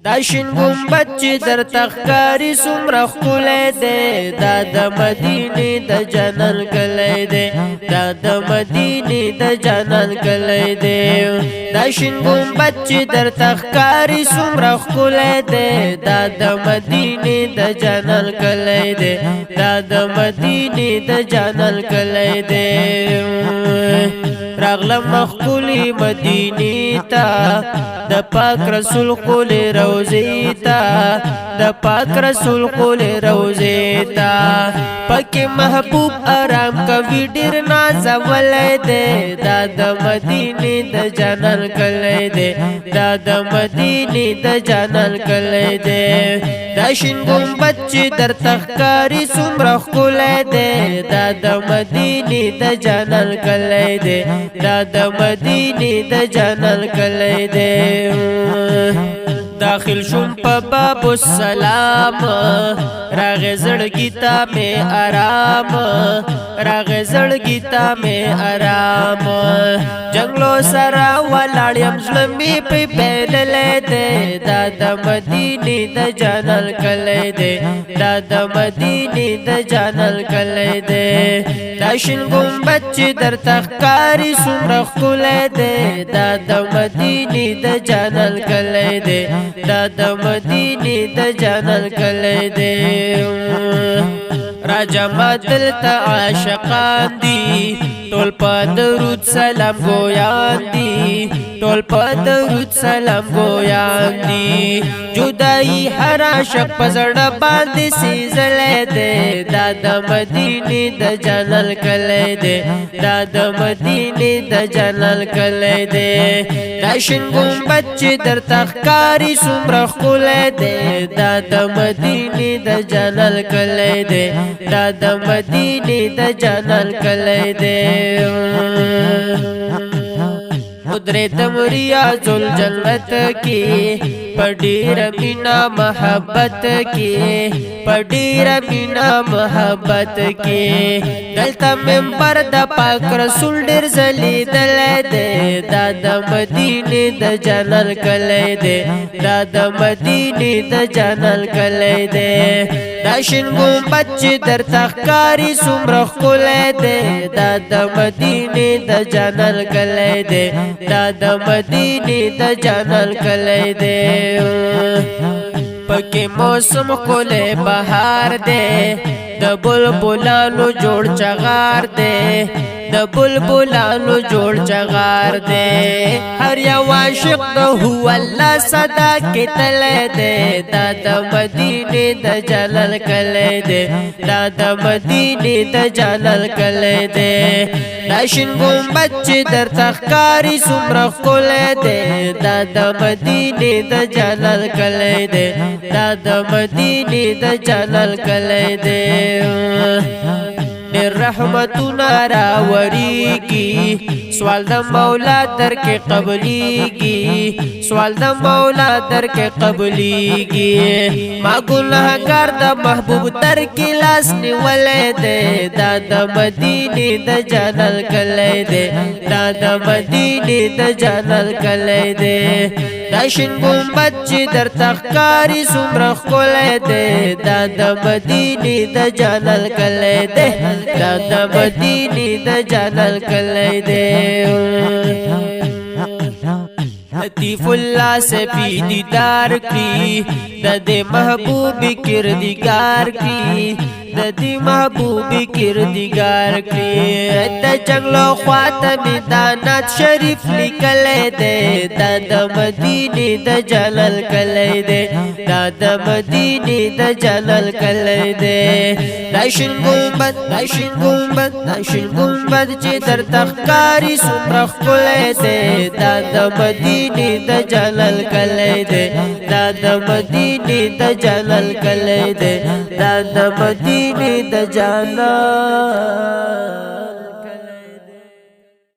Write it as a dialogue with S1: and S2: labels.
S1: دا شین گنبد چې در تخکاری سمره ښکلی دی دا د مدینې د جانان کلی دی دا د مدینې د جانان کلی دی دا شین گنبد چې در تخکاری سمره ښکلی دی دا د مدینې د جانان کلی دی دا د مدینې د جانان کلی دی راغلم مخکولی مدینی تا د پاک رسول قولی روزی تا د پاک رسول قولی روزی تا پاک محبوب آرام کوي ډیر نازولی دی دا د مدینی د جانان کلی دی دا د مدینی د جانان کلی دی دا شین گنبد چې در تخکاری څومره ښکلی دی دا د مدینې د جانان کلی دی دا د مدینې د جانان کلی دی داخل شم په باب السلام راغې زړګي ته مې آرام راغې زړګي ته مې آرام جنگلو سره ولاړ یم زړه مې پرې بایللی دی دا د مدینې د جانان کلی دی دا د مدینې د جانان کلی دی دا شین گنبد چې در تخکاری څومره ښکلی دی دا د مدینې د جانان کلی دی دا د مدینې د جانان کلی دی راجما دلته عاشقان دي ټول په درود سلام ګویان دي ټول په درود سلام ګویان دي جدائی هر عاشق په زړه باندې سیزلی دی دا د مدینې د جانان کلی دی دا د مدینې د جانان کلی دی دا شین گنبد چې در تخکاری څومره ښکلی دی دا د مدینې د جانان کلی دی دا د مدینې د جانان کلی دی قدرتم ریاض الجنت کی پډیر مینا محبت کی پډیر مینا محبت کی دلته منبر د پاک رسول ډیر زلیدلی دی دا د مدینې د جانان کلی دی دا د مدینې د جانان کلی دی دا شین گنبد چې در تخکاری څومره ښکلی دی دا د مدینې د جانان کلی دی دا د مدینې د جانان کلی دی پکې موسم ښکلی بهار دی د بلبلانو جوړ چغار دی د بلبلانو جوړ چغار دی هر یو عاشق د هو الله صدا کې تلی دی دا د مدینې د جانان کلی دی دا د مدینې د جانان کلی دی دا شین گنبد چې در تخکاری څومره ښکلی دی دا د مدینې د جانان کلی دی دا د مدینې د جانان کلی دی ډېر رحمتونه راوریږي سوال د مولا در کې قبلیږي سوال د مولا در کې قبلیږي ما ګناهګار د محبوب تر کې لاس نیولی دی دا د مدینې د جانان کلی دی دا د مدینې د جانان کلی دی دا شین گنبد چې در تخکاری څومره ښکلی دی دا د مدینې د جانان کلی دی دا د مدینې د جانان کلی دی لطیف الله سپی دیدار کړي د دې محبوب کردګار کړي د دې محبوب کردګار کړي د جنگلو خواته میدانات شریف لیکلی دی دا د مدینې د جانان کلی دی دا د مدینې د جانان کلی دی دا شین گنبد دا شین گنبد دا شین گنبد چې در تخکاری څومره ښکلی دی دا د مدینې د جانان کلی دی دا د مدینې د جانان کلی دی دا د مدینې د جانان